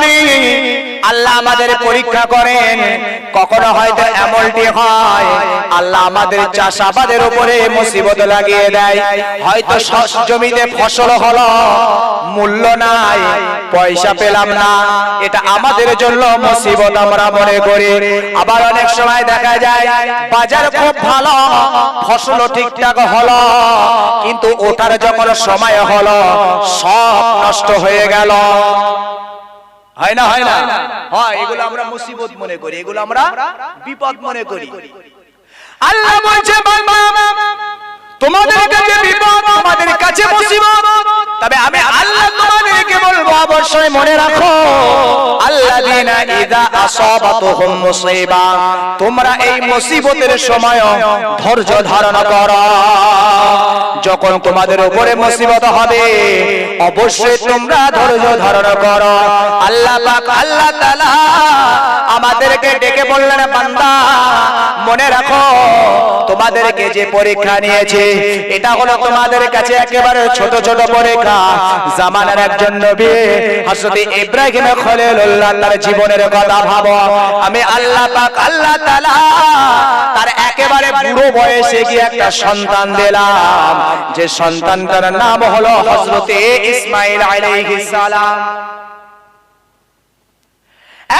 বন্ধুরে, আল্লাহ আমাদের পরীক্ষা করেন। কখনো হয়তো এমনটি হয় আল্লাহ আমাদের চাষাবাদের উপরে মুসিবত লাগিয়ে দেয়। হয়তো জমিতে ফসল হলো, মূল্য নাই, পয়সা পেলাম না, এটা আমাদের জন্য মুসিবত আমরা মনে করি। আবার অনেক সময় দেখা যায় বাজার খুব ভালো, ফসল ঠিকঠাক হলো, কিন্তু ওটার যখন সময় হলো সব নষ্ট হয়ে গেল। হয় না? হয় না? হয়। এগুলো আমরা মুসিবত মনে করি, এগুলো আমরা বিপদ মনে করি। আল্লাহ বলছে বান্দা, তোমাদের কাছে বিপদ, তোমাদের কাছে মুসিবত, তবে আমি আল্লাহ তোমাদেরকে বলবো অবশ্যই মনে রাখো, আল্লাযীনা ইযা আসাবাতুহুম মুসিবা, তোমরা এই মুসিবতের সময় ধৈর্য ধারণ করো। যখন তোমাদের উপরে মুসিবত হবে অবশ্যই তোমরা ধৈর্য ধারণ করো। আল্লাহ পাক আল্লাহ তাআলা আমাদেরকে ডেকে বললেন, বান্দা মনে রাখো তোমাদেরকে যে পরীক্ষা নিয়েছে এটা হলো তোমাদের কাছে একেবারে ছোট ছোট পরীক্ষা। জামানার একজন নবী হযরত ইব্রাহিম খলিলুল্লাহ তার জীবনের কথা ভাবো। আমি আল্লাহ পাক আল্লাহ তাআলা তার একেবারে বুড়ো বয়সে গিয়ে একটা সন্তান দিলাম, যে সন্তানটার নাম হলো হযরত ইসমাঈল আলাইহিস সালাম।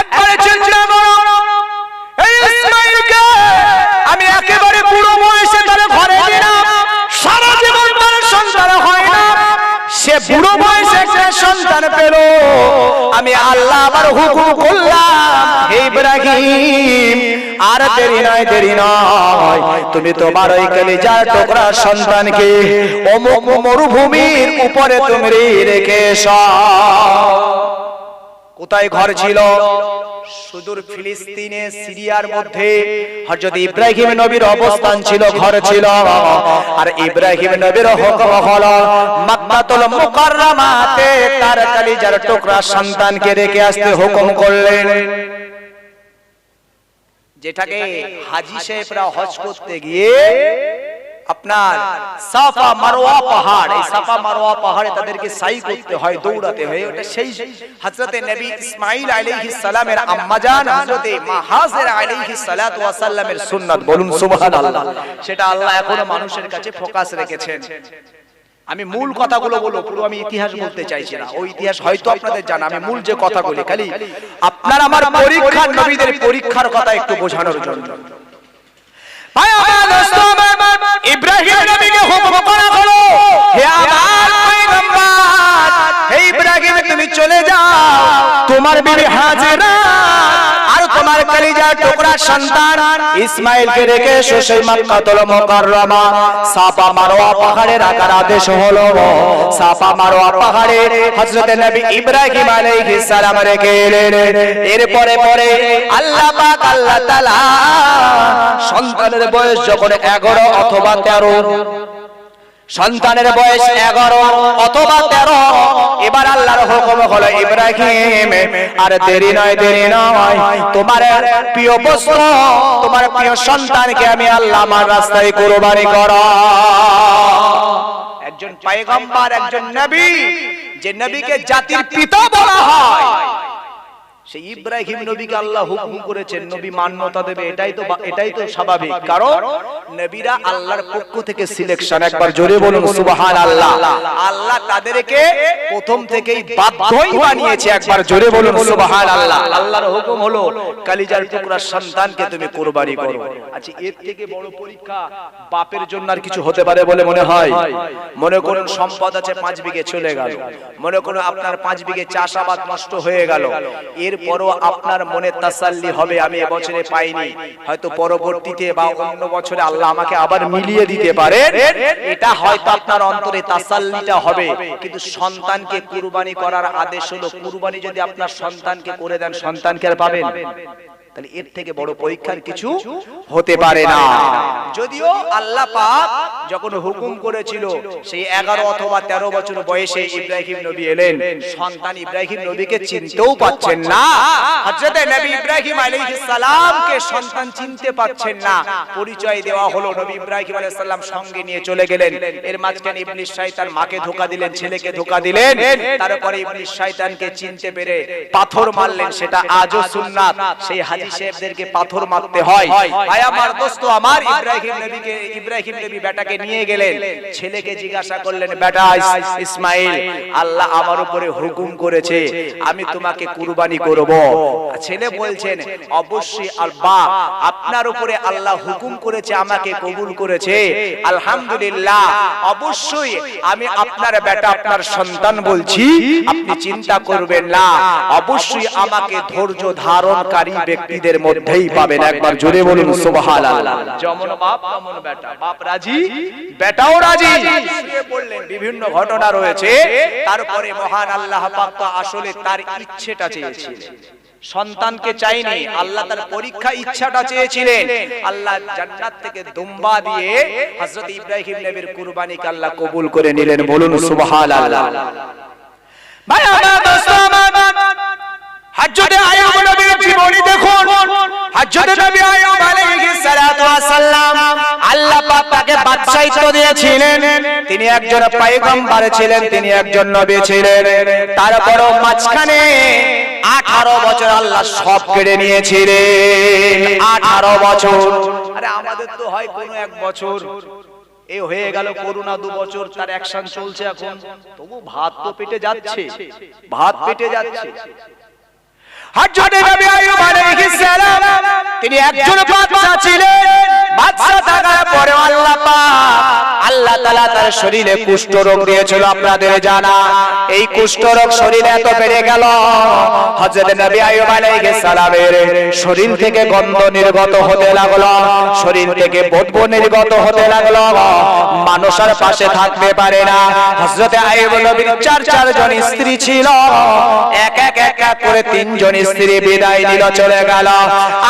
একবারে চিন্তা করো, এই ইসমাঈলকে আমি একেবারে বুড়ো বয়সে তার ঘরে দিলাম, সারা জীবন তার সন্তান হয় না, সে বুড়ো বয়সে একটা সন্তান পেল। আমি আল্লাহ আবার হুকুম করলাম, হে ইব্রাহিম আর দেরি নয়, দেরি নয়, তুমি তোমার ওই কলিজার টুকরা সন্তানকে অমুক মরুভূমির উপরে তুমি রেখে এসো। কোথায় ঘর ছিল? সুদূর ফিলিস্তিনে, সিরিয়ার মধ্যে হযরত ইব্রাহিম নবীর অবস্থান ছিল, ঘর ছিল। আর ইব্রাহিম নবীর হুকুম হলো মক্কাতুল মুকাররমাতে তার কলিজার টুকরা সন্তানকে রেখে আসতে হুকুম করলেন। যেটাকে হাজী সাহেবরা হজ করতে গিয়ে আপনার সাফা মারওয়া পাহাড়, এই সাফা মারওয়া পাহাড়ে তাদেরকে সাই করতে হয়, দৌড়াতে হয়। ওটা সেই হযরতে নবী ইসমাঈল আলাইহিস সালামের আম্মাজান হযরতে মা হাজেরা আলাইহিস সালাতু ওয়াস সালামের সুন্নাত। বলুন সুবহানাল্লাহ। সেটা আল্লাহ এখনো মানুষের কাছে ফোকাস রেখেছেন। আমি মূল কথাগুলো বলবো, পুরো আমি ইতিহাস বলতে চাইছি না, ওই ইতিহাস হয়তো আপনাদের জানা। আমি মূল যে কথাগুলি খালি আপনার আমার পরীক্ষার, নবীদের পরীক্ষার কথা একটু বোঝানোর জন্য। ইব্রাহিম নবীকে হুকুম করা হলো, হে আমার পয়গম্বর, হে ইব্রাহিম তুমি চলে যাও, তোমার বিবি হাজেরা আর তোমার কলিজার টুকরা সন্তান ইসমাঈলকে রেখে এসো সেই মক্কাতুল মুকাররমা সাফা মারওয়া পাহাড়ে রাখার আদেশ হলো। সাফা মারওয়া পাহাড়ে হযরত নবী ইব্রাহিম আলাইহিস সালাম রেখে এলেন। এরপরে পরে আল্লাহ পাক আল্লাহ তাআলা সন্তানের বয়স যখন 11 অথবা 13, সন্তানের বয়স 11 অথবা 13, এবার আল্লাহর হুকুম হলো ইব্রাহিম আর দেরি নয়, দেরি নয়, তোমার প্রিয় পুত্র, তোমার প্রিয় সন্তানকে আমি আল্লাহ আমার রাস্তায় কুরবানি করো। একজন পয়গম্বর, একজন নবী, যে নবীকে জাতির পিতা বলা হয়, সেই ইব্রাহিম নবীকে আল্লাহ হুকুম করেছেন, নবী মান্যতা দেবে। এটাই তো স্বাভাবিক, কারণ নবীরা আল্লাহর পক্ষ থেকে সিলেকশন। একবার জোরে বলুন সুবহানাল্লাহ। আল্লাহ তাদেরকে প্রথম থেকেই বাধ্যই বানিয়েছে। একবার জোরে বলুন সুবহানাল্লাহ। আল্লাহর হুকুম হলো কলিজার টুকরা সন্তানকে তুমি কুরবানি করো। আচ্ছা, এর থেকে বড় পরীক্ষা বাপের জন্য আর কিছু হতে পারে বলে মনে হয়? মনে করুন সম্পদ আছে 5 বিঘে, চলে গেল। মনে করুন আপনার 5 বিঘে চাষাবাদ নষ্ট হয়ে গেল। এরপরও আপনার মনে তাসাল্লি হবে, আমি এবছরে পাইনি, হয়তো পরবর্তীতে বা অন্য বছরে আল্লাহ আমাকে আবার মিলিয়ে দিতে পারে, এটা হয়তো আপনার অন্তরে তাসাল্লিটা হবে। কিন্তু সন্তানকে কুরবানি করার আদেশ হলো, কুরবানি যদি আপনার সন্তানকে করে দেন, সন্তানকে আর পাবেন? তাহলে এর থেকে বড় পরীক্ষার কিছু হতে পারে না। যদিও আল্লাহ পাক যখন হুকুম করেছিল সেই 11 অথবা 13 বছর বয়সে ইব্রাহিম নবী এলেন, সন্তান ইব্রাহিম নবীকে চিনতেও পাচ্ছেন না। হযরত নবী ইব্রাহিম আলাইহিস সালামকে সন্তান চিনতে পাচ্ছেন না। পরিচয় দেওয়া হলো, নবী ইব্রাহিম আলাইহিস সালাম সঙ্গে নিয়ে চলে গেলেন। এর মাঝখানে ইবলিস শয়তান মাকে ধোঁকা দিলেন, ছেলেকে ধোঁকা দিলেন। তারপরে ইবলিস শয়তানকে চিনতে পেরে পাথর মারলেন, সেটা আজও সুন্নাত। সেই হাজী সাহেবদেরকে পাথর মারতে হয়। ভাই আমার দোস্ত আমার, ইব্রাহিম নবী বেটাকে নিয়ে গেলেন, ছেলেকে জিজ্ঞাসা করলেন, বেটা ইসমাইল, আল্লাহ আমার উপরে হুকুম করেছে আমি তোমাকে কুরবানি করব। ছেলে বলছেন, অবশ্যই আল্লাহ আপনার উপরে আল্লাহ হুকুম করেছে, আমাকে কবুল করেছে, আলহামদুলিল্লাহ। অবশ্যই আমি আপনার বেটা, আপনার সন্তান বলছি, আপনি চিন্তা করবেন না, অবশ্যই আমাকে ধৈর্য ধারণকারী ব্যক্তিদের মধ্যেই পাবেন। একবার জোরে বলুন সুবহানাল্লাহ। যেমন বাপ তেমন বেটা, বাপ রাজি বেটাও রাজি। বললেন বিভিন্ন ঘটনা রয়েছে। তারপরে মহান আল্লাহ পাক তো আসলে তার ইচ্ছেটা চেয়েছিলেন, সন্তানকে চাইনি, আল্লাহ তার পরীক্ষা ইচ্ছাটা চেয়েছিলেন। আল্লাহ জান্নাত থেকে দুম্বা দিয়ে হযরত ইব্রাহিম নবীর কুরবানিকে আল্লাহ কবুল করে নিলেন। বলুন সুবহানাল্লাহ। ভাই আমার দোস্ত আমার, হযরত আইয়ুব নবীর জীবনী দেখুন। হযরত নবী আইয়ুব আলাইহিস সালাতু ওয়াস সালাম, আল্লাহ পাক তাকে বাদশাহিত্ব দিয়েছিলেন। তিনি একজন পয়গম্বর ছিলেন, তিনি একজন নবী ছিলেন। তারপরও মাঝখানে 18 বছর আল্লাহ সব কেড়ে নিয়েছিলেন। 18 বছর। আরে আমাদের তো হয় কোনো এক বছর, এই হয়ে গেল করোনা 2 বছর, তার অ্যাকশন চলছে এখন, তবু ভাত তো পেটে যাচ্ছে, ভাত পেটে যাচ্ছে। হযরত নবী আইয়ুব আলাইহিস সালাম তিনি একজন বাদশা ছিলেন। বাদশা থাকার পরে আল্লাহ পাক আল্লাহ তাআলা তার শরীরে কুষ্ঠ রোগ দিয়েছিল, আপনাদের জানা। এই কুষ্ঠ রোগ শরীরে এত বেড়ে গেল, হযরত নবী আইয়ুব আলাইহিস সালামের শরীর থেকে গন্ধ নির্গত হতে লাগলো, শরীর থেকে বদবু নির্গত হতে লাগলো, মানুষ আর পাশে থাকতে পারে না। হযরত আইয়ুব নবীর 4 জন স্ত্রী ছিল, এক করে 3 জন স্ত্রী বিদায় নিল, চলে গেল।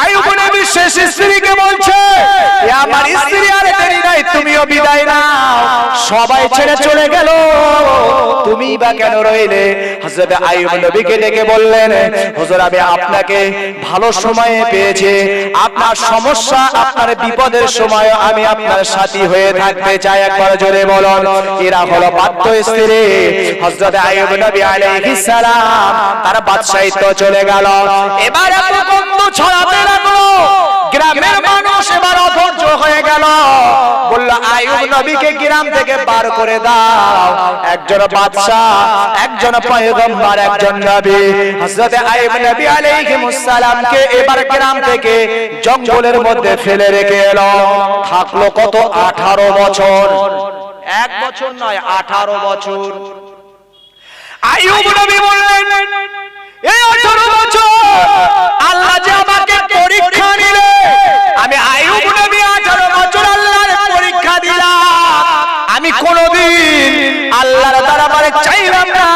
আইয়ুব নবী শেষ স্ত্রীকে বলছে, আমার স্ত্রী আর দেরি নাই, তুমিও বিদায় নাও। সবাই ছেড়ে চলে গেল, তুমি বা কেন রইলে? হযরত আইয়ুব নবীকে ডেকে বললেন, হুজুর আমি আপনাকে ভালো সময়ে পেয়েছি, আপনার সমস্যা আপনার বিপদের সময় আমি আপনার সাথী হয়ে থাকতে চাই। একবার জোরে বলুন। এরা হলো বাধ্য স্ত্রী। হযরত আইয়ুব নবী আলাইহিস সালাম তার বাদশাহিত্ব চলে গেল। এবার এত গন্ধ ছড়াতে লাগলো, গ্রামের মানুষ এবার অধৈর্য হয়ে গেল, বলল আইয়ুব নবীকে গ্রাম থেকে বার করে দাও। একজন বাদশা, একজন পয়গম্বর, একজন নবী। হযরত আইয়ুব নবী আলাইহিস সালামকে এবার গ্রাম থেকে জঙ্গলের মধ্যে ফেলে রেখে এলো। থাকলো কত? 18 বছর। 1 বছর নয়, 18 বছর। আইয়ুব নবী বললেন, এই 18 বছর আল্লাহ যে আমাকে পরীক্ষা নিলে, আমি আইয়ুব নবী 18 বছর আল্লাহর পরীক্ষা দিলাম। আমি কোনদিন আল্লাহর দরবারে চাইলাম না,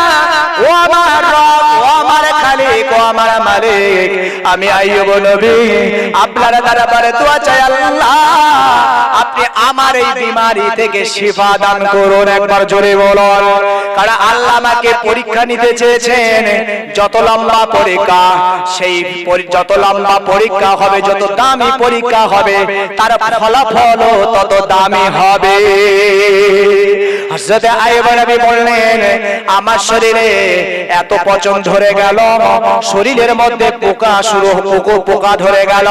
ও আমার রব, ও আমার খালিক, ও আমার মালিক, আমি আইয়ুব নবী আপনার দরবারে দোয়া চাই, আল্লাহ আপনি আমার এই বিমারি থেকে শিফা দান করুন। একবার জোরে বলুন। কারণ আল্লাহ আমাকে পরীক্ষা নিতে চেয়েছেন। যত লম্বা পরীক্ষা, সেই যত লম্বা পরীক্ষা হবে, যত দামি পরীক্ষা হবে, তার ফলাফল তত দামি হবে। হযরত আইয়ুব নবী বললেন, আমার শরীরে এত পচন ধরে গেল, শরীরের মধ্যে পোকা ধরে গেল,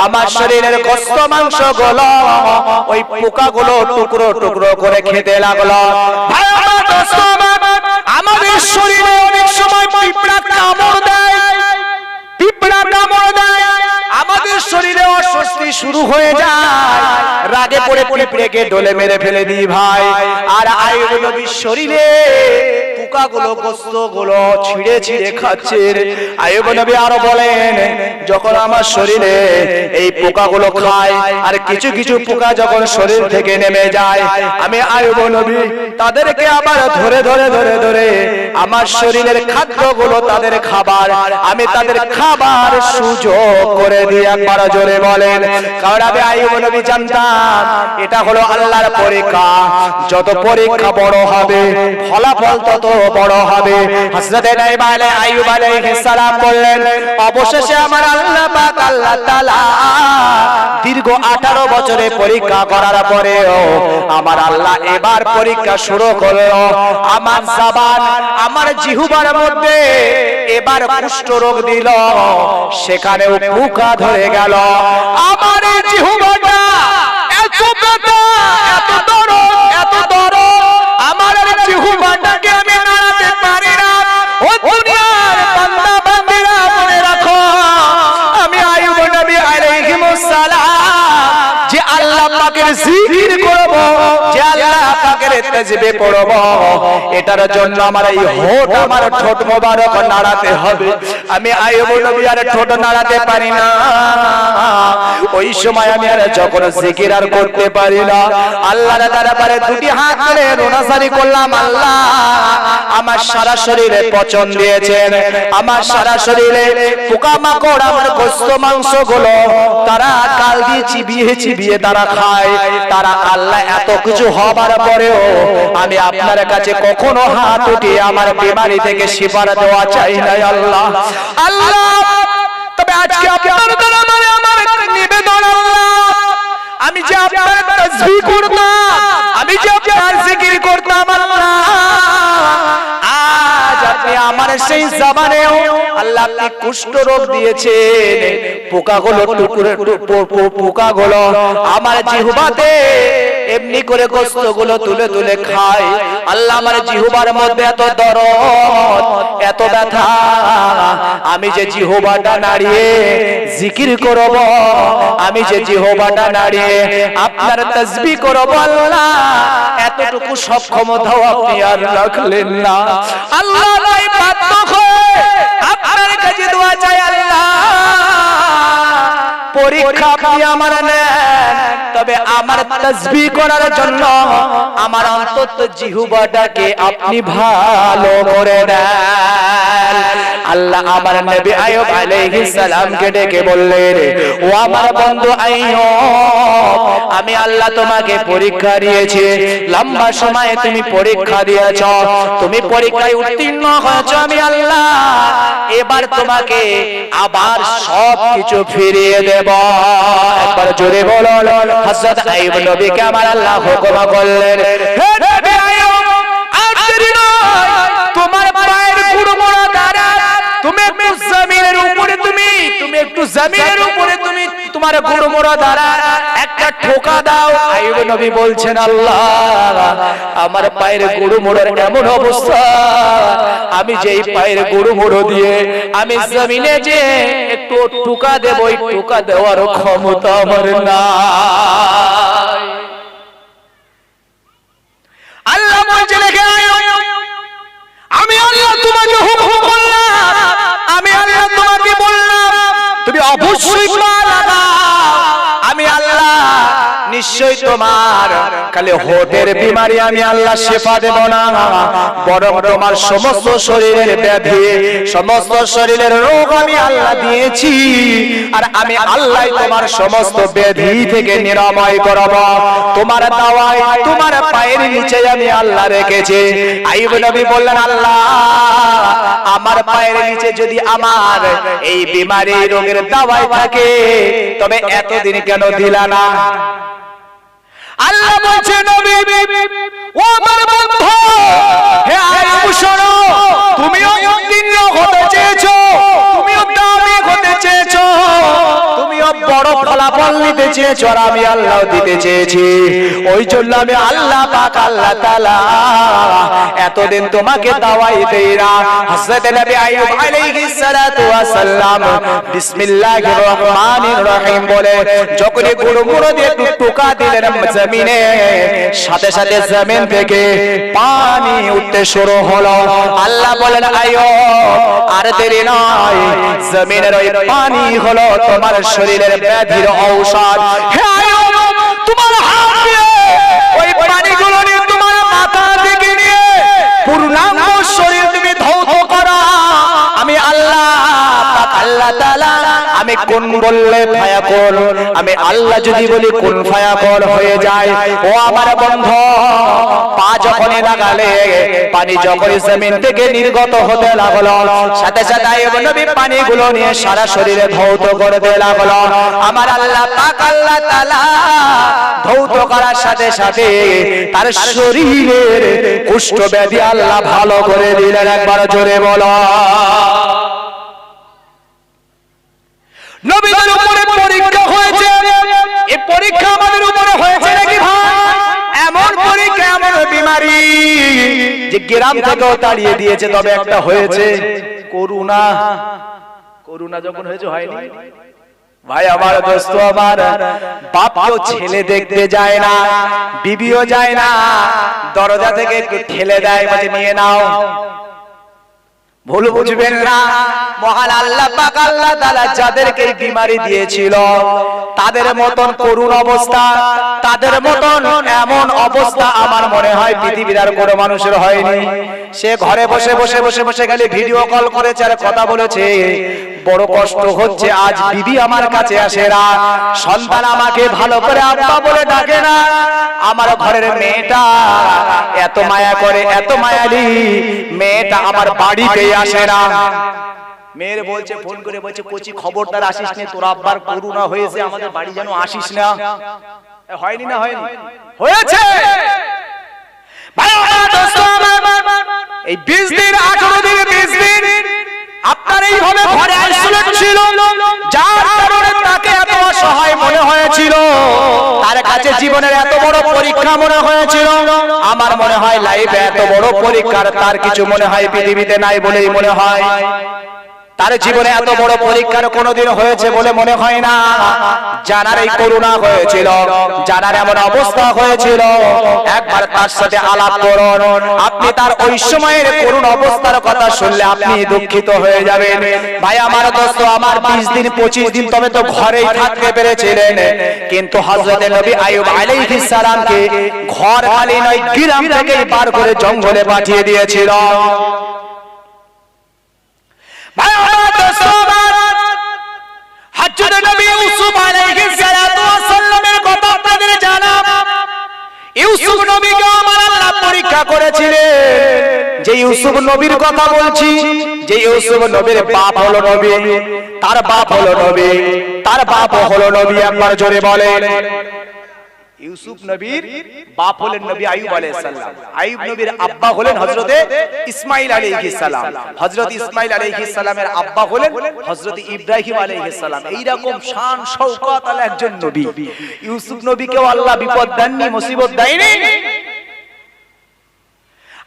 আমার শরীরের গোশত মাংস গুলো ওই পোকাগুলো টুকরো টুকরো করে খেতে লাগলো। ভাই আমার দোস্ত আমার, আমাদের শরীরে অনেক সময় পিঁপড়া কামড় দেয়, পিঁপড়া কামড় দেয়, আমাদের শরীরে অস্বস্তি শুরু হয়ে যায়, রাগে পড়ে পিঁপড়েকে ডলে মেরে ফেলে দিই ভাই। আর আইয়ুব নবীর শরীরে পোকাগুলো গোস্তগুলো ছিঁড়ে ছিঁড়ে খাচ্ছেন। আইয়ুব নবী আরো বলেন, যখন আমার শরীরে এই পোকাগুলো খায় আর কিছু কিছু পোকা যখন শরীর থেকে নেমে যায়, আমি আইয়ুব নবী তাদেরকে আবার ধরে ধরে ধরে ধরে আমার শরীরের খাদ্যগুলো তাদের খাবার, আমি তাদের খাবার সুযোগ করে দিই। একবার জোরে বলেন। কারণ আমি আইয়ুব নবী জানতাম এটা হলো আল্লাহর পরীক্ষা, যত পরীক্ষা বড় হবে ফলাফল তত বড় হবে। হযরত আইয়ুব আলাইহিস সালাম বললেন, অবশেষে আমার আল্লাহ পাক আল্লাহ তাআলা দীর্ঘ 18 বছরে পরীক্ষা করার পরেও আমার আল্লাহ এবার পরীক্ষা শুরু করলো। আমার জবান, আমার জিহ্বার মধ্যে এবার কুষ্ঠ রোগ দিল, সেখানেও পোকা ধরে গেল। আমার জিহ্বাটা এত ব্যথা, এত দরদ, এত দরদ, আমার জিহ্বাটাকে আমি নাড়াতে পারি না। ও দুনিয়ার বান্দা বান্দিরা মনে রাখো, আমি আইয়ুব নবী আলাইহিস সালাম যে আল্লাহ পাকের জিকির করব, যে আল্লাহ পাকের তাসবিহ পড়ব, এটার জন্য আমার এই হোঠ, আমার ঠোঁট মোবারক নাড়াতে হবে। আমি আইয়ুব নবী আর ঠোঁট নাড়াতে পারি না। ওই সময় আমি আর যখন জিকির আর করতে পারি না, আল্লাহর দরবারে দুটি হাত ধরে রোনাসারি করলাম, আল্লাহ আমার সারা শরীরে পচন দিয়েছেন, আমার সারা শরীরে পোকামাকড় আমার গোশত মাংসগুলো তারা কাল দিয়ে চিবিয়ে চিবিয়ে তারা খায়। তারা আল্লাহ এত কিছু হবার পরেও আমি আপনার কাছে কখনো হাত উঠিয়ে আমার বিমারি থেকে শিফা দেওয়া চাই না আল্লাহ। আল্লাহ তবে আজকে আপনার দরবারে আমার নিবেদন, আল্লাহ আমি যে আপনার তাসবিহ করতাম, আমি যে আপনার জিকির করতাম, আল্লাহ আজ আপনি আমার সেই জবানেও আল্লাহ আপনি কুষ্ঠ রোগ দিয়েছেন। পোকাগুলো টুকরে পোকাগুলো আমার জিহ্বাতে এমনি করে গোশতগুলো তুলে তুলে খায়। আল্লাহ আমার জিহ্বার মধ্যে এত দরদ, এত ব্যথা, আমি যে জিহ্বাটা নাড়িয়ে জিকির করব, আমি যে জিহ্বাটা নাড়িয়ে আপনার তাসবিহ করব, আল্লাহ এতটুকু সক্ষমতাও আপনি আর রাখলেন না। আল্লাহ তাই বাধ্য হয়ে আপনার কাছে দোয়া চাই, আল্লাহ পরীক্ষা আপনি আমার নেন, তবে আমার তাসবিহ করার জন্য আমার অন্তত জিহ্বাটাকে আপনি ভালো করে দেন। আল্লাহ আমার নবী আইয়ুব আলাইহিস সালামকে ডেকে বললেন, ও আমার বন্ধু আইয়ুব, আমি আল্লাহ তোমাকে পরীক্ষা দিয়েছি, লম্বা সময়ে তুমি পরীক্ষা দিয়েছ, তুমি পরীক্ষায় উত্তীর্ণ হয়েছ, আমি আল্লাহ এবার তোমাকে আবার সব কিছু ফিরিয়ে দেব। একবার জোরে বলো। হযরত আইয়ুব নবীকে আমার আল্লাহ হুকুম করলেন, হে নবী আইয়ুব, আর দেরি নয়, তোমার পায়ের গুড়মোড়া দ্বারা তুমি একটু জমিনের উপরে তুমি একটু জমিনের উপরে তুমি তোমার গুড়মোড়া দ্বারা একটা ঠোকা দাও। আইয়ুব নবী বলছেন, আল্লাহ আমার পায়ের গুড়মোড়ার এমন অবস্থা, আমি যেই পায়ের গুড়মোড়ো দিয়ে আমি জমিনে যে একটু ঠোকা দেব, ওই ঠোকা দেওয়ার ক্ষমতা আমার নাই। আল্লাহ বলছে, রেখে আমি আল্লাহ তোমাকে হুকুম করলাম, আমি আল্লাহ তোমাকে বললাম তুমি অবশ্যই পা লাগাও। আমি আল্লাহ নিশ্চয়ই তোমার খালি হোঠের বিমারি আমি আল্লাহ শিফা দেব না, বরং তোমার সমস্ত শরীরের ব্যাধি, সমস্ত শরীরের রোগ আমি আল্লাহ দিয়েছি, আর আমি আল্লাহ তোমার সমস্ত ব্যাধি থেকে নিরাময় করব। তোমার দাওয়াই তোমার পায়ের নিচে আমি আল্লাহ রেখেছি। আইয়ুব নবী বললেন, আল্লাহ আমার পায়ের নিচে যদি আমার এই বিমারি রোগের দাওয়াই থাকে, তবে এতদিন কেন দিলা না? আল্লাহ বলছে, নবী ও আমার বন্ধু, হে আইয়ুব শোনো, তুমিও উত্তীর্ণ হতে চেয়েছো, তুমিও দামি হতে চেয়েছো, তুমিও বড় ফলাফল ফল নিতে চেয়েছো আর আমি আল্লাহ দিতে চেয়েছি, ওই জন্য আমি আল্লাহ পাক আল্লাহ তাআলা এতদিন তোমাকে দাওয়াই দেই না। হযরত নবী আইয়ুব আলাইহিস সালাতু ওয়াস সালাম বিসমিল্লাহির রহমানির রহিম বলে যখনই গুড়গুড়ো দিয়ে টুকা দিলেন জমিনে, সাথে সাথে জমিন থেকে পানি উঠতে শুরু হলো। আল্লাহ বলেন আইয়ুব আর দেরি নয়, জমিনের ওই পানি হলো তোমার শরীরের ব্যাধির ঔষধ। হে আইয়ুব, তোমার হাত দিয়ে ওই পানিগুলো নিয়ে তোমার মাথা থেকে নিয়ে পূর্ণাঙ্গ শরীর তুমি ধৌত করো। আমি আল্লাহ পাক আল্লাহ তাআলা আমি কোন বললে ফায়াকুন, আমি আল্লাহ যদি বলি কোন ফায়াকুন হয়ে যায়। ও আমার বন্ধু, পা যখনই লাগালে পানি যখনই জমিন থেকে নির্গত হতে লাগলো, সাথে সাথে আইয়ুব নবী পানিগুলো নিয়ে সারা শরীরে ধৌত করতে লাগলো। আমার আল্লাহ পাক আল্লাহ তাআলা ধৌত করার সাথে সাথে তার শরীরের কুষ্ঠ ব্যাধি আল্লাহ ভালো করে দিলেন। একবার জোরে বলো। নবীদের উপরে পরীক্ষা হয়েছে, এই পরীক্ষা আমাদের উপরে হয়েছে নাকি ভাই? এমন পরীক্ষা, এমন বিমারি যে গ্রাম থেকেও তাড়িয়ে দিয়েছে। তবে একটা হয়েছে করোনা। করোনা যখন হয়েছে হয়নি ভাই আমার, দোস্ত আমার, বাপও ছেলে দেখতে যায় না, বিবিও যায় না, দরজা থেকে একটু ঠেলে দেয়, বলে নিয়ে নাও। ভুল বুঝবেন না, মহান আল্লাহ পাক আল্লাহ তাআলা যাদেরকে এই বিমারি দিয়েছিল তাদের মতন করুণ অবস্থা, তাদের মতন এমন অবস্থা আমার মনে হয় পৃথিবীর আর কোনো মানুষের হয়নি। সে ঘরে বসে বসে বসে বসে খালি ভিডিও কল করেছে আর কথা বলেছে। বড় কষ্ট হচ্ছে, আজ বিবি আমার কাছে আসে না, সন্তান আমাকে ভালো করে আব্বা বলে ডাকে না, আমার ঘরের মেয়েটা এত মায়া করে, এত মায়ালি, মেয়েটা আমার বাড়িতে আসে না। মেয়ের বলছে, ফোন করে বলছে, কোচি খবরদার আসিস না, তোর আব্বার করোনা হয়েছে, আমাদের বাড়ি যেন আসিস না। হয়নি না? হয়নি, হয়েছে। এই 20 দিন 18 দিন 20 দিন আপনার এইভাবে ঘরে আইসোলেট ছিল, যার কারণে তাকে এত অসহায় মনে হয়েছিল, তার কাছে জীবনের এত বড় পরীক্ষা মনে হয়েছিল। আমার মনে হয় লাইফে এত বড় পরীক্ষার তার কিছু মনে হয় পৃথিবীতে নাই বলেই মনে হয়। তার জীবনে এত বড় পরীক্ষার কোনোদিন হয়েছে বলে মনে হয় না। জানার এই করোনা হয়েছিল, জানার এমন অবস্থা হয়েছিল, একবার তার সাথে আলাপ করুন, আপনি তার ওই সময়ের করুণ অবস্থার কথা শুনলে আপনি দুঃখিত হয়ে যাবেন। ভাই আমার, দোস্ত আমার, 20 দিন 25 দিন তবে তো ঘরেই থাকতে পেরেছিলেন, কিন্তু হযরত নবী আইয়ুব আলাইহিস সালামকে ঘর খালি নয়, গ্রাম থেকে বার করে জঙ্গলে পাঠিয়ে দিয়েছিল। ভাই আমার, দোস্ত আমার, হযরত নবী ইউসুফ আলাইহিস সালাতু ওয়াস সালামের কথা আপনাদের জানা। ইউসুফ নবীকে আমার আল্লাহ পরীক্ষা করেছিলেন। যে ইউসুফ নবীর কথা বলছি, যে ইউসুফ নবীর বাপ হলো নবী, তার বাপ হলো নবী, তার বাপ হলো নবী। একবার জোরে বলেন। ইউসুফ নবীর বাপ হলেন নবী আইয়ুব আলাইহিস সালাম, আইয়ুব নবীর আব্বা হলেন হযরতে ইসমাঈল আলাইহিস সালাম, হযরত ইসমাঈল আলাইহিস সালামের আব্বা হলেন হযরত ইব্রাহিম আলাইহিস সালাম। এই রকম শান শওকত আলা একজন নবী। ইউসুফ নবীকেও আল্লাহ বিপদ দেননি, মুসিবত দেয়নি।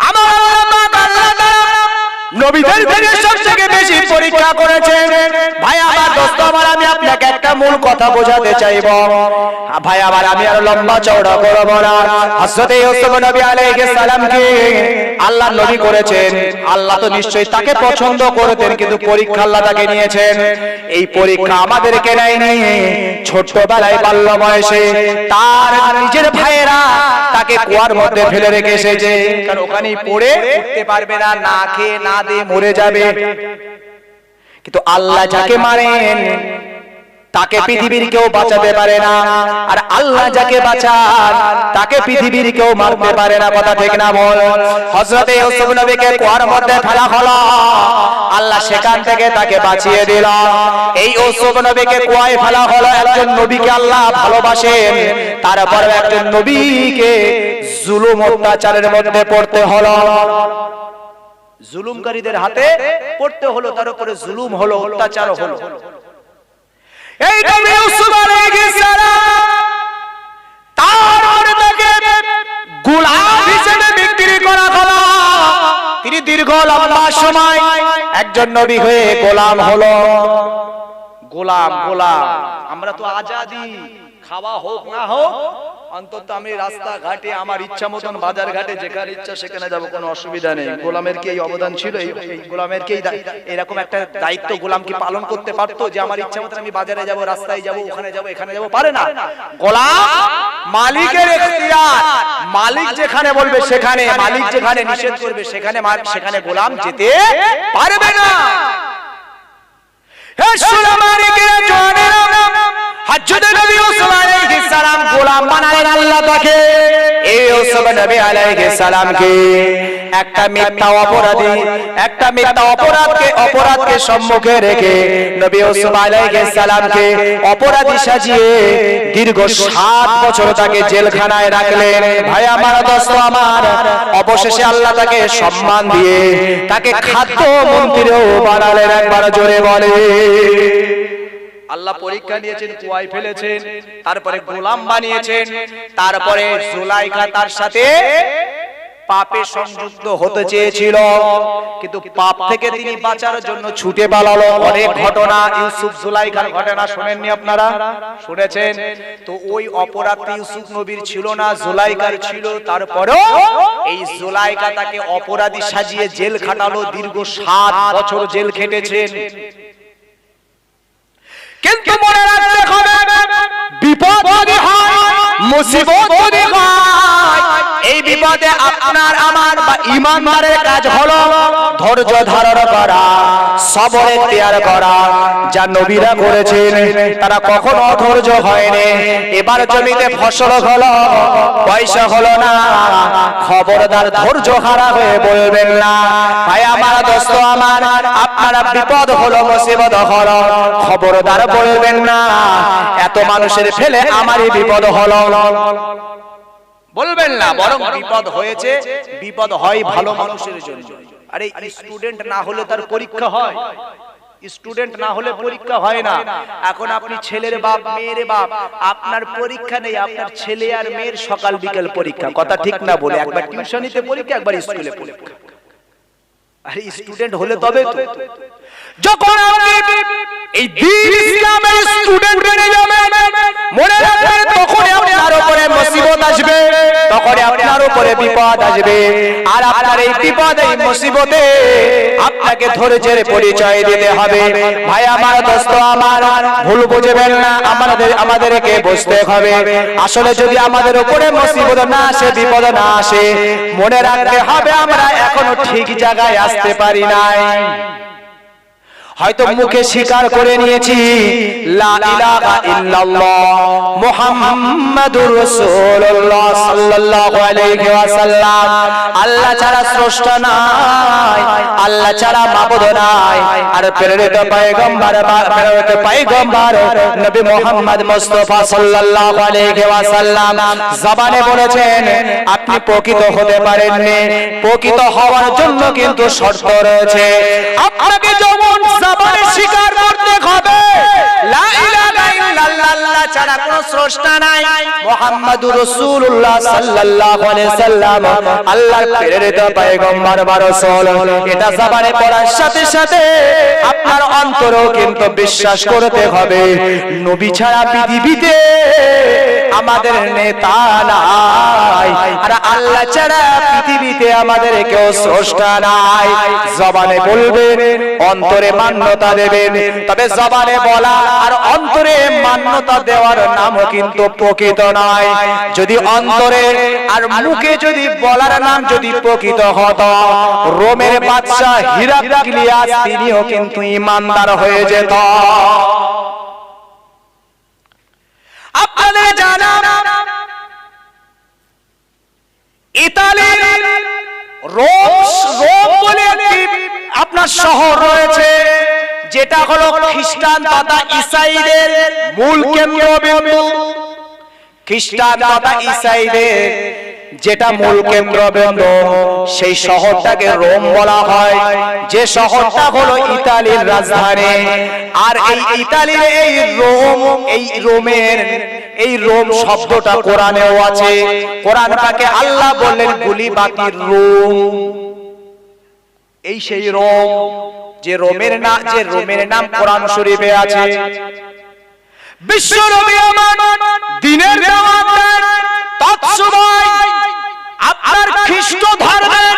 আমার আল্লাহ তাআলা নবীদের থেকে সবথেকে বেশি পরীক্ষা করেছেন। ভাই আমার, দোস্ত আমার, আমি আপনাকে একটা মূল কথা বোঝাতে চাইব। ভাই আমার, আমি আর লম্বা চওড়া করব না। হযরত ইউসুফ নবী আলাইহিস সালামকে আল্লাহ নবী করেছেন, আল্লাহ তো নিশ্চয়ই তাকে পছন্দ করতেন, কিন্তু পরীক্ষা আল্লাহ তাকে নিয়েছেন। এই পরীক্ষা আমাদেরকে নেয়নি। ছোটবেলায় বাল্য বয়সে তার নিজের ভাইয়েরা তাকে কুয়ার মধ্যে ফেলে রেখে এসেছে, কারণ ওখানেই পড়ে উঠতে পারবে না, না খেয়ে না দিয়ে মরে যাবে। কিন্তু আল্লাহ যাকে মারেন তাকে পৃথিবীর কেউ বাঁচাতে পারে না, আর আল্লাহ যাকে বাঁচান তাকে পৃথিবীর কেউ মারতে পারে না। কথা ঠিক না বল? হযরত ইউসুফ নবীকে কুয়ার মধ্যে ফেলা হলো, আল্লাহ সেখান থেকে তাকে বাঁচিয়ে দিল। এই ইউসুফ নবীকে কুয়ায় ফেলা হলো, একজন নবীকে আল্লাহ ভালোবাসেন, তারপরে একজন নবীকে জুলুম অত্যাচারের মধ্যে পড়তে হলো, জুলুমকারীদের হাতে পড়তে হলো, তার উপরে জুলুম হলো, অত্যাচার হলো। এই নবী ইউসুফ আলাইহিস সালাম তারপরে তাকে গোলাম হিসেবে বিক্রি করা হলো। তিনি দীর্ঘ লম্বা সময় একজন নবী হয়ে গোলাম হলো। গোলাম গোলাম আমরা তো আজাদি, খাওয়া হোক না হোক অন্তত আমি রাস্তা ঘাটে আমার ইচ্ছা মতন বাজার ঘাটে যেখানে ইচ্ছা সেখানে যাব, কোনো অসুবিধা নেই। গোলামের কি এই অবদান ছিল? এই গোলামের কি এরকম একটা দায়িত্ব গোলাম কি পালন করতে পারতো যে আমার ইচ্ছা মতন আমি বাজারে যাব, রাস্তায় যাব, ওখানে যাব, এখানে যাব? পারে না। গোলাম মালিকের এখতিয়ার, মালিক যেখানে বলবে সেখানে, মালিক যেখানে নিষেধ করবে সেখানে সেখানে গোলাম যেতে পারবে না। হে সুলাইমানের জওয়ানেরা, হযরত নবী ইউসুফ আলাইহিস সালাম গোলাম বানালেন আল্লাহ তাকে। এই ইউসুফ নবী আলাইহিস সালামকে একটা মিথ্যা অপরাধকে সম্মুখে রেখে নবী ইউসুফ আলাইহিস সালামকে অপরাধী সাজিয়ে দীর্ঘ 7 বছর তাকে জেলখানায় রাখলেন। ভাই আমার, দোস্ত আমার, অবশেষে আল্লাহ তাকে সম্মান দিয়ে তাকে খাদ্য মন্ত্রীও বানালেন। একবার জোরে বলে আল্লাহ পরীক্ষা নিয়েছেন, কুয়ায় ফেলেছেন, তারপরে গোলাম বানিয়েছেন, তারপরে জুলাইখা তার সাথে পাপে সংযুক্ত হতে চেয়েছিল, কিন্তু পাপ থেকে তিনি বাঁচার জন্য ছুটে পালালো। অনেক ঘটনা, ইউসুফ জুলাইখার ঘটনা শুনেননি আপনারা? শুনেছেন তো। ওই অপরাধ ইউসুফ নবীর ছিল না, জুলাইখার ছিল। তারপরেও এই জুলাইখা তাকে অপরাধী সাজিয়ে জেল খাটালো। দীর্ঘ 7 বছর জেল খেটেছেন। কিন্তু মনে রাখতে হবে, বিপদ যদি হয়, মুসিবত যদি হয়, এই বিপদে আপনার আমার বা ঈমানদারের কাজ হলো ধৈর্য ধারণ করা, সবর এখতিয়ার করা। যা নবীরা করেছেন তারা কখনো অধৈর্য হয়নি। এবার জমিতে ফসল হলো, পয়সা হলো না, খবরদার ধৈর্য হারা হয়ে বলবেন না। ভাই আমার, দোস্ত আমার, আপনারা বিপদ হলো, মুসিবত হলো, খবরদার বলবেন না এত মানুষের ফেলে আমারই বিপদ হলো, বলবেন না। বরং বিপদ হয়েছে, বিপদ হয় ভালো মানুষের জন্য। আরে স্টুডেন্ট না হলে তার পরীক্ষা হয়? স্টুডেন্ট না হলে পরীক্ষা হয় না। এখন আপনি ছেলের বাপ, মেয়ের বাপ, আপনার পরীক্ষা নেই, আপনার ছেলে আর মেয়ের সকাল বিকেল পরীক্ষা। কথা ঠিক না বলে? একবার টিউশনিতে পরীক্ষা, একবার স্কুলে পরীক্ষা। আরে স্টুডেন্ট হলে তবে তো। যখন আপনি এই দ্বীন ইসলামের স্টুডেন্ট বনে যাবেন, মনে রাখবেন তখন আপনার উপরে মুসিবত আসবে, তখন আপনার উপরে বিপদ আসবে। আর আপনার এই বিপদ, এই মুসিবতে আপনাকে ধৈর্যের পরিচয় দিতে হবে। ভাই আমার, দোস্ত আমার, ভুল বুঝবেন না, আমাদেরকে বুঝতে হবে আসলে যদি আমাদের উপরে মুসিবত না আসে, বিপদ না আসে, মনে রাখতে হবে আমরা এখনো ঠিক জায়গায় আসতে পারি নাই। হয়তো মুখে স্বীকার করে নিয়েছি লা ইলাহা ইল্লাল্লাহ মুহাম্মাদুর রাসূলুল্লাহ সাল্লাল্লাহু আলাইহি ওয়াসাল্লাম, আল্লাহ ছাড়া স্রষ্টা নাই, আল্লাহ ছাড়া মাবুদ নাই, আর প্রেরিত পয়গম্বর নবী মুহাম্মদ মুস্তাফা সাল্লাল্লাহু আলাইহি ওয়াসাল্লাম জবানে বলেছেন আপনি প্রকৃত হতে পারেননি। প্রকৃত হওয়ার জন্য কিন্তু শর্ত রয়েছে। আপনাকে যেমন জবানে স্বীকার করতে হবে লা ইলাহা ইল্লাল্লাহ, আল্লাহ ছাড়া কোনো স্রষ্টা নাই, মুহাম্মাদুর রাসূলুল্লাহ সাল্লাল্লাহু আলাইহি সাল্লাম আল্লাহর প্রেরিত পয়গম্বর বা রাসূল, এটা জবানে পড়ার সাথে সাথে আপনার অন্তরেও কিন্তু বিশ্বাস করতে হবে নবী ছাড়া পৃথিবীতে আমাদের নেতা নাই, আর আল্লাহ ছাড়া পৃথিবীতে আমাদের কেউ স্রষ্টা নাই। জবানে বলবেন, অন্তরে মান্যতা দেবেন। তবে জবানে বলা আর অন্তরে মান্যতা দেওয়ার নামও কিন্তু প্রকৃত নয়। যদি অন্তরে আর মুখে যদি বলার নাম যদি প্রকৃত হতো, রোমের বাদশা হিরাক্লিয়াস তিনিও কিন্তু ঈমানদার হয়ে যেত। আপনাদের জানা ইতালির রোম বলে একটি আপনার শহর রয়েছে, যেটা হলো খ্রিস্টান তথা ঈসাইদের মূল কেন্দ্রবিন্দু। খ্রিস্টান তথা ঈসাইদের যেটা মূল কেন্দ্রবিন্দু, সেই শহরটাকে রোম বলা হয়, যে শহরটা হলো ইতালির রাজধানী। আর এই ইতালির এই রোম শব্দটা কোরআনেও আছে। কোরআন পাকে আল্লাহ বললেন গুলি বাতির রোম। এই সেই রোম, যে রোমের নাম কোরআন শরীফে আছে। বিশ্ব নবী আমার দিনের দাওয়াত দেন, তৎসময় আপনার খ্রিস্ট ধর্মের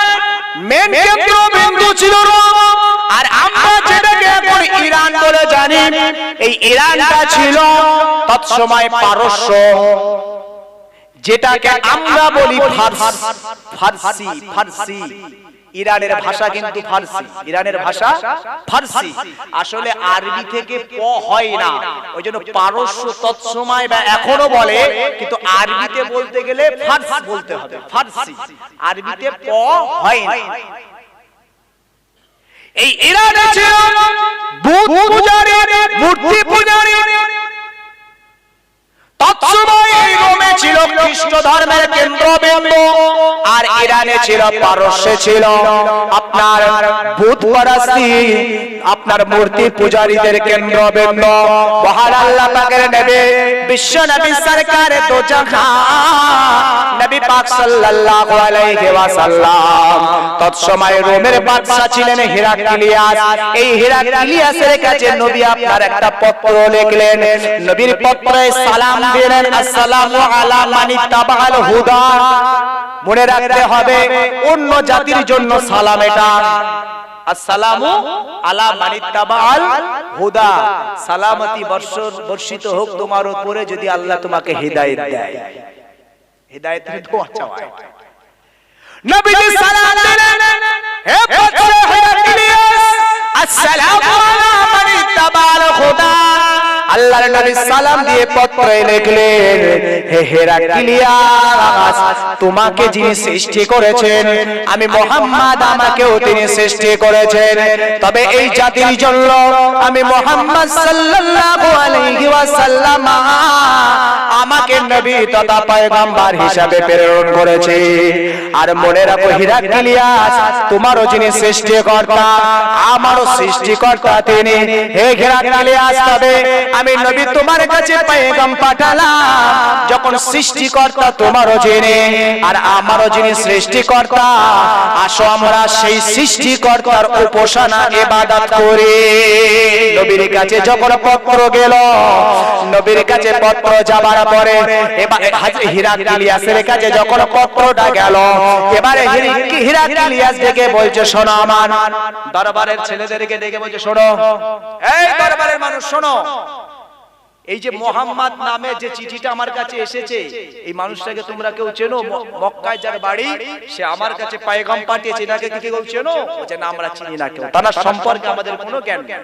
মেন কেন্দ্রবিন্দু ছিল রোম। আর আমরা যেটাকে এখন ইরান বলে জানি, এই ইরানটা ছিল তৎসময় পারস্য, যেটাকে আমরা বলি ফার্সি। ইরানের ভাষা কিন্তু ফার্সি, ইরানের ভাষা ফার্সি। আসলে আরবি থেকে প হয় না, ওই জন্য পারস্য তৎসময় বা এখনো বলে, কিন্তু আরবিতে বলতে গেলে ফার্সি বলতে হবে, ফার্সি। আরবিতে প হয় না। এই ইরানে ছিল বুত পূজারী, মূর্তি পূজারী। তৎসময় এই রোমে ছিল খ্রিস্ট ধর্মের কেন্দ্রবিন্দু, আর ইরানে ছিল, পারস্যে ছিল আপনার বুত পরস্তি, আপনার মূর্তি পূজারীদের কেন্দ্রবিন্দু। মহান আল্লাহ পাকের নবী, বিশ্ব নবী সরকার দো জাহান নবী পাক সাল্লাল্লাহু আলাইহি ওয়াসাল্লাম তৎসময় রোমের বাদশা ছিলেন হেরাক্লিয়াস। এই হেরাক্লিয়াসের কাছে নবী আপনার একটা পত্র লিখলেন। নবীর পত্রে সালাম দিলেন, আসসালামু আলা মান ইত্তাবাল হুদা। মনে রাখতে হবে, অন্য জাতির জন্য সালাম এটা। আসসালামু আলা মান ইত্তাবাল হুদা, সালামতি বর্ষিত হোক তোমার উপরে যদি আল্লাহ তোমাকে হিদায়াত দেয়। হিদায়াতের দোয়া চাওয়ায় নবীজি সালাম দিলেন, হে পুত্র হেরাক্লিয়াস, আসসালামু আলা মান ইত্তাবাল হুদা। আল্লাহর নবী সালাম দিয়ে পত্রে লিখলেন, হে হেরাক্লিয়াস, তোমাকে যিনি সৃষ্টি করেছেন, আমি মুহাম্মদ, আমাকেও তিনি সৃষ্টি করেছেন। তবে এই জাতির জন্য আমি মুহাম্মদ সাল্লাল্লাহু আলাইহি ওয়াসাল্লাম আমাকে নবী তথা পয়গম্বর হিসাবে প্রেরণ করেছে। আর মনে রাখো হেরাক্লিয়াস, তোমারও যিনি সৃষ্টিকর্তা, আমারও সৃষ্টিকর্তা তিনি। হে হেরাক্লিয়াস, তবে আমি নবী তোমার কাছে পয়গাম পাঠালাম, যখন সৃষ্টিকর্তা তোমারও যিনি আর আমারও যিনি সৃষ্টিকর্তা, আসো আমরা সেই সৃষ্টিকর্তার উপাসনা ইবাদত করি। নবীর কাছে যখন পত্র গেল, নবীর কাছে পত্র যাবার পরে এবার হেরাক্লিয়াসের কাছে যখন পত্রটা গেল, এবারে হেরাক্লিয়াস ডেকে বলছে, শোনো, আমার দরবারের ছেলেদেরকে ডেকে বলছে, শোনো, এই দরবারের মানুষ শোনো, এই যে মোহাম্মদ নামে যে চিঠিটা আমার কাছে এসেছে, এই মানুষটাকে তোমরা কেউ চেনো? মক্কায় যার বাড়ি, সে আমার কাছে পয়গাম পাঠিয়েছে, এটাকে কি কেউ চেনো? বলছে না, আমরা চিনি না কেউ, তার সম্পর্কে আমাদের কোনো জ্ঞান নেই।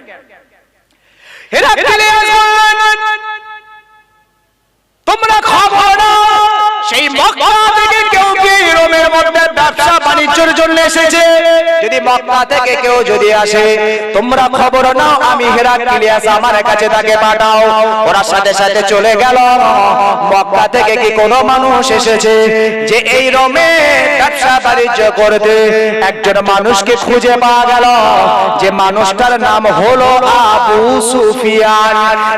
হেরাক্লিয়াস বললেন, তোমরা খবর নাও, সেই মক্কা থেকে কেউ কি রোমের মধ্যে ব্যবসা বাণিজ্যের জন্য এসেছে? যদি মক্কা থেকে কেউ যদি আসে, তোমরা খবর নাও, আমি হেরাক্লিয়াস আমার কাছে তাকে পাঠাও। ওরা সাথে সাথে চলে গেল। মক্কা থেকে কি কোনো মানুষ এসেছে যে এই রোমে ব্যবসা বাণিজ্য করতে? একজন মানুষকে খুঁজে পাওয়া গেল, যে মানুষটার নাম হলো আবু সুফিয়ান।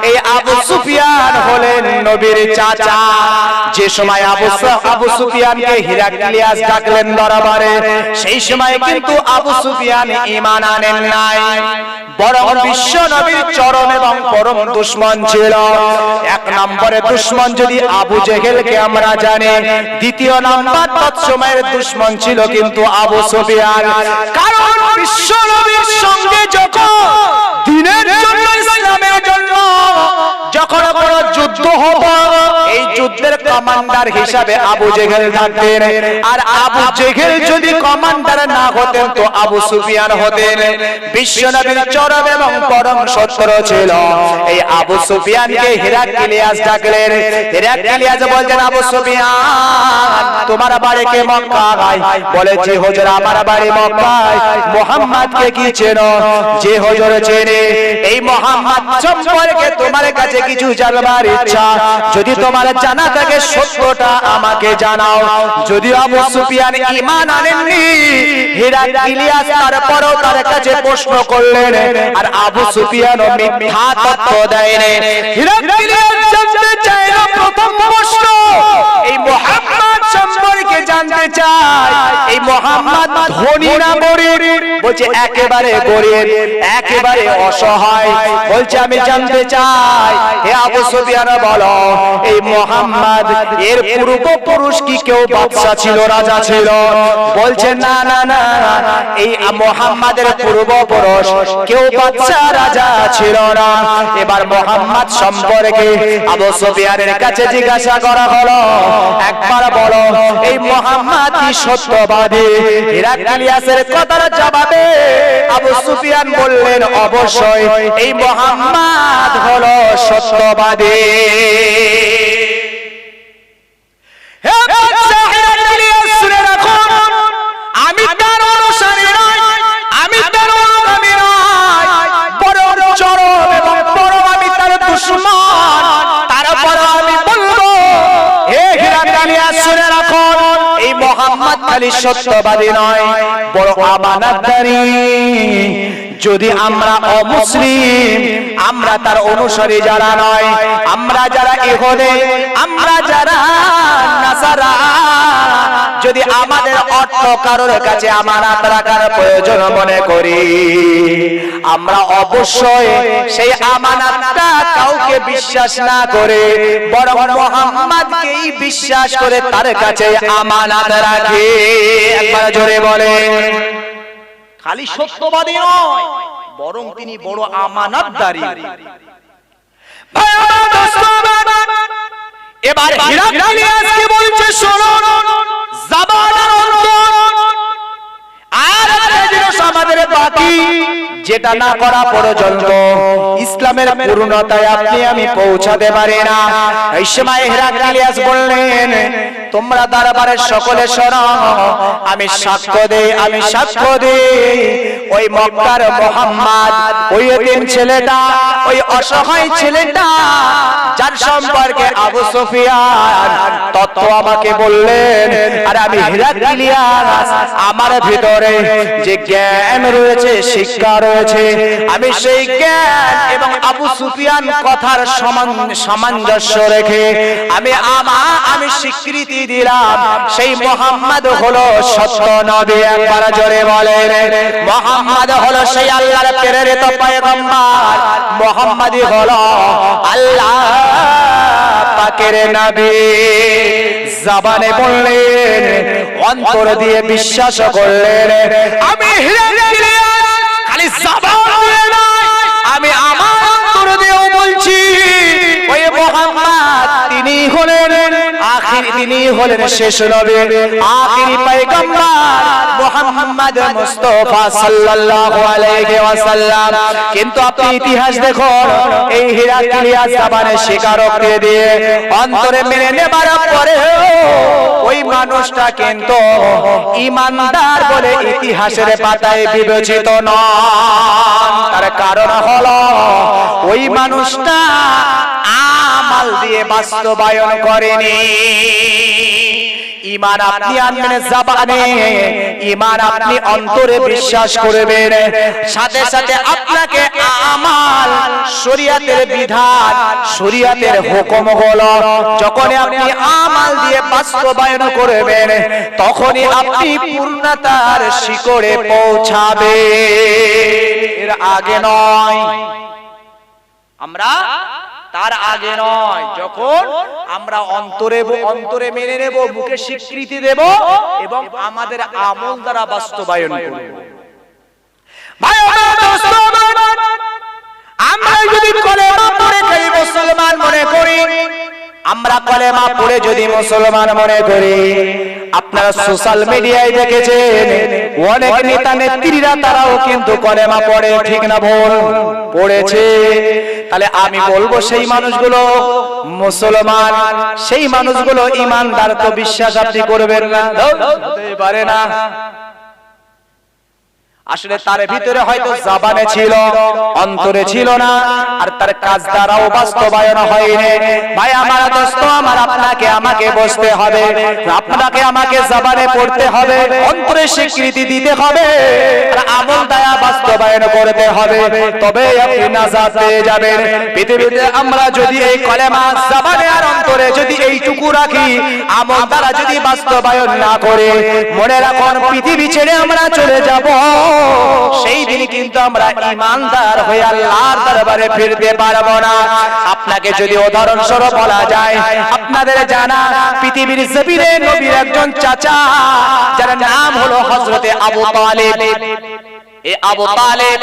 এই আবু সুফিয়ান হলেন নবীর চাচা। যে সময় আবু সুফিয়ানকে হেরাক্লিয়াস ডাকলেন দরবারে, সেই সময় কিন্তু আবু সুফিয়ান ঈমান আনেন নাই, বরং বিশ্ব নবীর চরম এবং পরম দুশমন ছিল। এক নম্বরে দুশমন যদি আবু জেহেলকে আমরা জানি, দ্বিতীয় নাম্বার তৎসময়ের দুশমন ছিল কিন্তু আবু সুফিয়ান। কারণ বিশ্ব নবীর সঙ্গে যখন দিনের জন্য, ইসলামের জন্য যখন কোনো যুদ্ধ হতো, এই যুদ্ধের কমান্ডার হিসাবে আবু জেহেল থাকতেন। আর আবু জেহেল যদি কমান্ডার না হতেন তো আবু সুফিয়ান হতেন। বিশ্বনবীর চরম এবং পরম শত্রু ছিল। এই আবু সুফিয়ানকে হেরাক্লিয়াস ডাকলেন। হেরাক্লিয়াস বললেন, আবু সুফিয়ান, তোমার বাড়ি কে মক্কায়? বলে, জি হুজুর, আমার বাড়ি মক্কায়। মুহাম্মদকে কি চেনো? জি হুজুর চেনে। এই মুহাম্মদ সম্পর্কে তোমার কাছে কিছু জানবার ইচ্ছা, যদি তোমার জানা থাকে সত্যটা আমাকে জানাও। যদি আবু সুফিয়ান ঈমান আনেননি, হিরাক্লিয়াস তারপরেও তার কাছে প্রশ্ন করলেন, আর আবু সুফিয়ানও মিথ্যা তথ্য দেয়নি। হিরাক্লিয়াস জানতে চাইল প্রথম প্রশ্ন, এই মুহাম্মদ সম্পর্কে জানতে চায়, এই মুহাম্মদ ধনী না গরিব? বলছে একেবারে গরিব, একেবারে অসহায়। বলছে আমি জানতে চাই, হে আবু সুফিয়ান বলো, এই মুহাম্মদ এর পূর্বপুরুষ কি কেউ বাদশা ছিল, রাজা ছিল? বলছে না না না, এই মুহাম্মাদের পূর্বপুরুষ কেউ বাদশা রাজা ছিল না। এবার মুহাম্মদ সম্পর্কে আবু সুফিয়ানের কাছে জিজ্ঞাসা করা হলো, একবার বলো এই মুহাম্মদ কি সত্যবাদী? হিরাক্লিয়াসের কথার জবাবে আবু সুফিয়ান বললেন, অবশ্যই এই মুহাম্মদ হলো সত্যবাদী। হে বাদশা হিরাক্লিয়াস, শুনে রাখো, আমি তার অনুসারী নই, আমি তার অনুগামী নই, বরং চরম এবং বড় আমি তার দুশমন। তারপর আমি বলবো, হে হিরাক্লিয়াস শুনে রাখো, এই মুহাম্মদ খালি সত্যবাদী নয়, বড় আমানতদারী। যদি আমরা অমুসলিম, আমরা তার অনুসারী যারা নয়, আমরা যারা ইহুদি, আমরা যারা নাসারা, যদি আমাদের অর্থ কারোর কাছে আমানত রাখার প্রয়োজন মনে করি, আমরা অবশ্যই সেই আমানতটা কাউকে বিশ্বাস না করে বরং মুহাম্মদকেই বিশ্বাস করে তার কাছে আমানত রাখি। একবার জোরে বলে, খালি সত্যবাদী নয়, বরং তিনি বড় আমানতদারী। এবার হিরাক্লিয়াসকে বলছে, শোনো, জবান আর অন্তর আর একটা জিনিস আমাদের বাকি, যেটা না করা পর্যন্ত ইসলামের পূর্ণতায় আপনি আমি পৌঁছাতে পারি না। এই সময় হিরাক্লিয়াস বললেন, তোমরা দরবারের সকলে শোনো, আমি সাক্ষ্য দেই, আমি সাক্ষ্য দেই, ওই মক্কার মুহাম্মদ, ওই এতিম ছেলেটা, ওই অসহায় ছেলেটা, যার সম্পর্কে আবু সুফিয়ান তত্ত্ব আমাকে বললেন, আর আমি হিরাক্লিয়াস আমার ভিতরে যে জ্ঞান রয়েছে, শিক্ষা রয়েছে, আমি সেই জ্ঞান এবং আবু সুফিয়ান কথার সামঞ্জস্য রেখে আমি স্বীকৃতি দিলাম, সেই মুহাম্মদ হলো সত্য নবী। একবার জোরে বলেন, মুহাম্মদ হলো সেই আল্লাহর প্রেরিত পয়গম্বর, মুহাম্মদই হলো আল্লাহ পাকের নবী। জবানে বললেন, অন্তর দিয়ে বিশ্বাস করলেন। আমি হিরাক্লিয়াস খালি জবান দিয়ে নয়, আমি আমার অন্তর দিয়েও বলছি, ওই মুহাম্মদ তিনি হলেন আখির, তিনি হলেন শেষ নবী, আখিরি পয়গম্বর মুহাম্মদ মুস্তাফা সাল্লাল্লাহু আলাইহি ওয়াসাল্লাম। কিন্তু আপনি ইতিহাস দেখুন, এই হিরাক্লিয়াস জবানে স্বীকারোক্তি দিয়ে অন্তরে মেনে নেবার পরে ওই মানুষটা কিন্তু ঈমানদার বলে ইতিহাসের পাতায় বিবেচিত নন। তার কারণ হলো ওই মানুষটা আমাল দিয়ে বাস্তবায়ন করেনি। ঈমান আপনি আনবেন জবানে, ঈমান আপনি অন্তরে বিশ্বাস করবেন, সাথে সাথে আপনাকে আমাল, শরীয়তের বিধান, শরীয়তের হুকুমগুলো যখন আপনি আমাল দিয়ে বাস্তবায়ন করবেন, তখনই আপনি পূর্ণতার শিখরে পৌঁছাবেন। এর আগে নয়, আমরা তার আগে নয়, যখন আমরা অন্তরে মেনে নেব, মুখে স্বীকৃতি দেব এবং আমাদের আমল দ্বারা বাস্তবায়ন করব। ভাই আমার দোস্ত আমার, আমরা যদি কলেমা পড়ে খালি মুসলমান মনে করি, আমরা কলেমা পড়ে যদি মুসলমান মনে করি, আপনারা সোশ্যাল মিডিয়ায় দেখেছেন অনেক নেতা নেত্রীরা তারাও কিন্তু কলেমা পড়ে, ঠিক না ভুল? পড়েছে। তাহলে আমি বলবো সেই মানুষগুলো মুসলমান, সেই মানুষগুলো ঈমানদার, তো বিশ্বাস আপনি করবেন না? হতে পারে না। আসলে তার ভিতরে হয়তো জবানে ছিল, অন্তরে ছিল না, আর তার কাজ দ্বারাও বাস্তবায়ন হয়নি। ভাই আমার দোস্ত আমার, আপনাকে আমাকে বসতে হবে, আপনাকে আমাকে জবানে পড়তে হবে, অন্তরে স্বীকৃতি দিতে হবে, আর আমল দ্বারা বাস্তবায়ন করতে হবে, তবে আপনি নাজাত পেয়ে যাবেন। পৃথিবীতে আমরা যদি এই কলেমা জবানে আর অন্তরে যদি এইটুকু রাখি, আমল দ্বারা যদি বাস্তবায়ন না করে, মনে রাখুন পৃথিবী ছেড়ে আমরা চলে যাব, সেই দিন কিন্তু আমরা ঈমানদার হয়ে আল্লাহর দরবারে ফিরতে পারবো না। আপনাকে যদি উদাহরণস্বরূপ বলা যায়, আপনাদের জানা পৃথিবীর জমিনে নবীর একজন চাচা, যার নাম হলো হযরতে আবু তালিব। এই আবু তালিব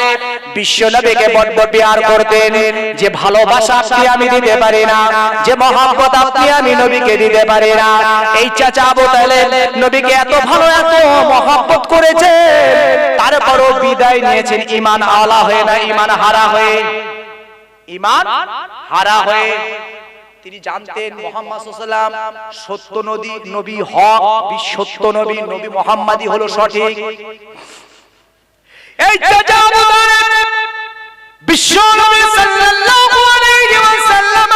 বিশ্ব নবীকে বড় প্যার করতেন। যে ভালোবাসা আপনি আমি দিতে পারি না, যে মহব্বত আপনি আমি নবীকে দিতে পারি না, এই চাচা আবু তালিব নবীকে এত ভালো এত মহব্বত করেছে, তারপরও বিদায় নিয়েছেন ঈমান আলা হয়ে না ঈমান হারা হয়ে। ঈমান হারা হয়ে। তিনি জানতেন মুহাম্মদ সাল্লাল্লাহু আলাইহি ওয়াসাল্লাম সত্য নবী, হক বিশ্বস্ত নবী, নবী মুহাম্মাদই হলো সঠিক। এই চাচা আবু তালিব বিশ্ব নবী সাল্লাল্লাহু আলাইহি ওয়াসাল্লাম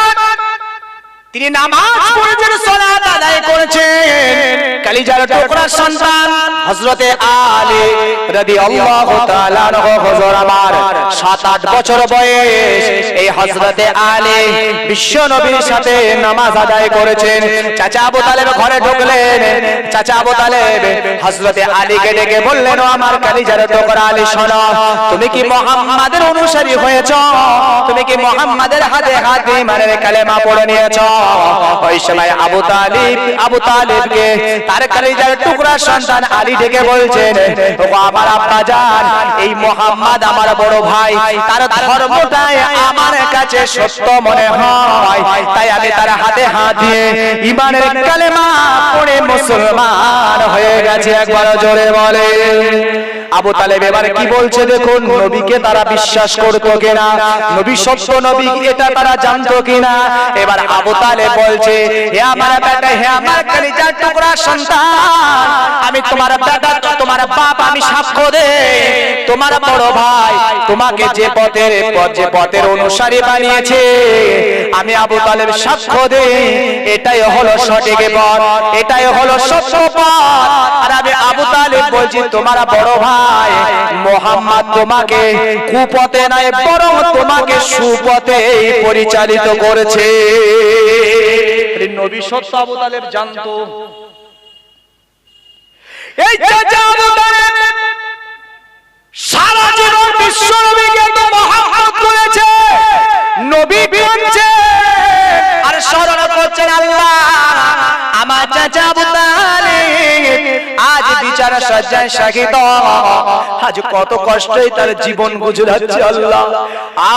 তিনি নামাজ পড়েছেন, সালাত আদায় করেছেন, কলিজার টুকরা সন্তান হযরতে আলী রাদিয়াল্লাহু তাআলা আনহু হুজুর আমার 7-8 বছর বয়স, এই হযরতে আলী বিশ্ব নবীর সাথে নামাজ আদায় করেছেন। চাচা আবু তালিব ঘরে ঢুকলেন, চাচা আবু তালিব হযরতে আলীকে ডেকে বললেন, ও আমার কলিজার টুকরা আলী শোনো, তুমি কি মুহাম্মাদের অনুসারী হয়েছো? তুমি কি মুহাম্মাদের হাতে হাত দিয়ে ঈমানের কালেমা পড়ে নিয়েছো? ওই সময় আবু তালিবকে তার কলিজার টুকরা সন্তান আলী ডেকে বলছেন, ও আমার আব্বা জান, এই মুহাম্মদ আমার বড় ভাই, তার ধর্মটাই আমার কাছে সত্য মনে হয়, তাই আমি তার হাতে হাত দিয়ে ঈমানের কালেমা পড়ে মুসলমান হয়ে গেছি। একবার জোরে বলে। আবু তালিব এবার কি বলছে দেখুন, নবীকে তারা বিশ্বাস করতো কিনা, নবী সত্য নবী এটা তারা জানতো কিনা। এবার আবু তালিব বলছে, হে আমার বেটা, হে আমার কলিজার টুকরা সন্তান, আমি তোমার বেটা, তোমার বাপ, আমি সাক্ষ্য দেই, তোমার বড় ভাই তোমাকে যে পথের অনুসারী বানিয়েছে, আমি আবু তালিব সাক্ষ্য দেই এটাই হলো সঠিক পথ, এটাই হলো সত্য পথ। আর আমি আবু তালিব বলছি, তোমার বড় ভাই মুহাম্মদ তোমাকে কুপথে নয় বরং তোমাকে সুপথে পরিচালিত করেছে। নবী সত্য আবু তালিব জানতো। এই চাচা আবু তালিব সারা জীবন বিশ্ব নবীকে তো মুহাম্মদ করেছে, নবী বলছে আর স্মরণ করছেন আল্লাহ। আমার চাচা আবু তালিব আজ বিচার সজ্জায় শাহিদ, আজ কত কষ্টে তার জীবন গুজরাচ্ছে আল্লাহ,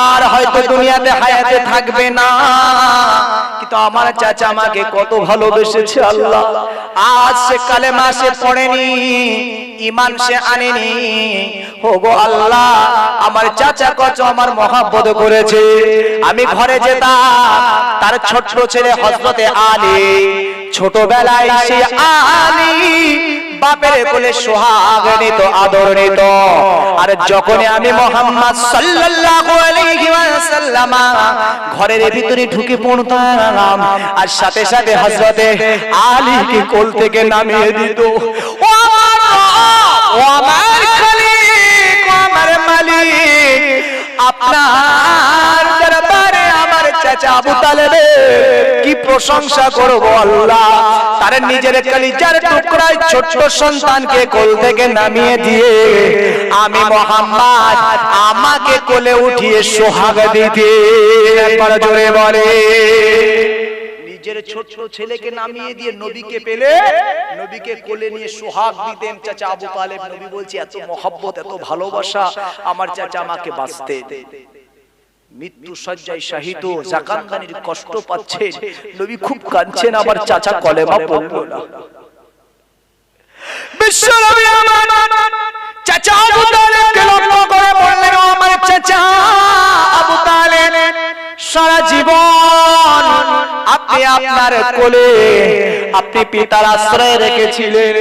আর হয়তো দুনিয়াতে হায়াতে থাকবে না, কিন্তু আমার চাচা আমাকে কত ভালোবেসেছে আল্লাহ। আজ সে কালেমা সে পড়েনি, ঈমান সে আনেনি, ওগো আল্লাহ আমার চাচা কত আমার মহব্বত করেছে। আমি ঘরে যেতাম, তার ছোট্ট ছেলে হযরতে আলী, ছোটবেলায় সে আলী বাপের কোলে সোহাগ নিত, আদর নিত, আর যখনই আমি মুহাম্মদ সাল্লাল্লাহু আলাইহি ওয়াসাল্লাম ঘরের ভিতরে ঢুকে পড়তাম, আর সাথে সাথে হযরতে আলীকে কোল থেকে নামিয়ে দিত। ও আমার খালিক, ও আমার মালিক, আপনার দরবারে আমার চাচা আবু তালিবের কি প্রশংসা করব আল্লাহ। তার নিজের কলিজার টুকরায় ছোট্ট সন্তানকে কোল থেকে নামিয়ে দিয়ে আমি মুহাম্মদ আমাকে কোলে উঠিয়ে সোহাগ দিতে। একবার জোরে বলে। নিজের ছোট্ট ছেলেকে নামিয়ে দিয়ে নবীকে পেলে নবীকে কোলে নিয়ে সোহাগ দিতেন চাচা আবু তালিব। নবী বলছে এত মহব্বত, এত ভালোবাসা, আমার চাচা আমাকে বাঁচতে। মৃত্যু সজ্জায় শাহিদ, জাকানদানির কষ্ট পাচ্ছেন, নবী খুব কাঁদছেন, আমার চাচা কলেমা পড়ল না। বিশ্ব নবী আমার চাচা আবু তালিবকে লক্ষ্য করে বললেন, ও আমার চাচা আবু তালিব, সারা জীবন আপনি আপনার কোলে আপনি পিতার আশ্রয় রেখেছিলেন।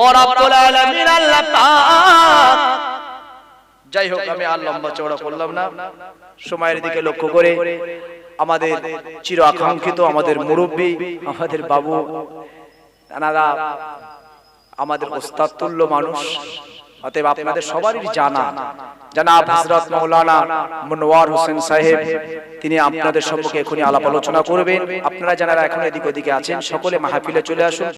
ও রব্বুল আলামিন আল্লাহ পাক যাই হোক, আমি আর লম্বা চওড়া করলাম না, সময়ের দিকে লক্ষ্য করে আমাদের চির আকাঙ্ক্ষিত আমাদের মুরব্বী, আমাদের বাবু নানারা, আমাদের ওস্তাদ তুল্য মানুষ, অতএব আপনাদের সবারই জানা জনাব হযরত মাওলানা মনোয়ার হোসেন সাহেব, তিনি আপনাদের সম্মুখে এখনই আলাপ আলোচনা করবেন। আপনারা যারা এখন এদিক ওদিকে আছেন সকলে মাহফিলে চলে আসুন।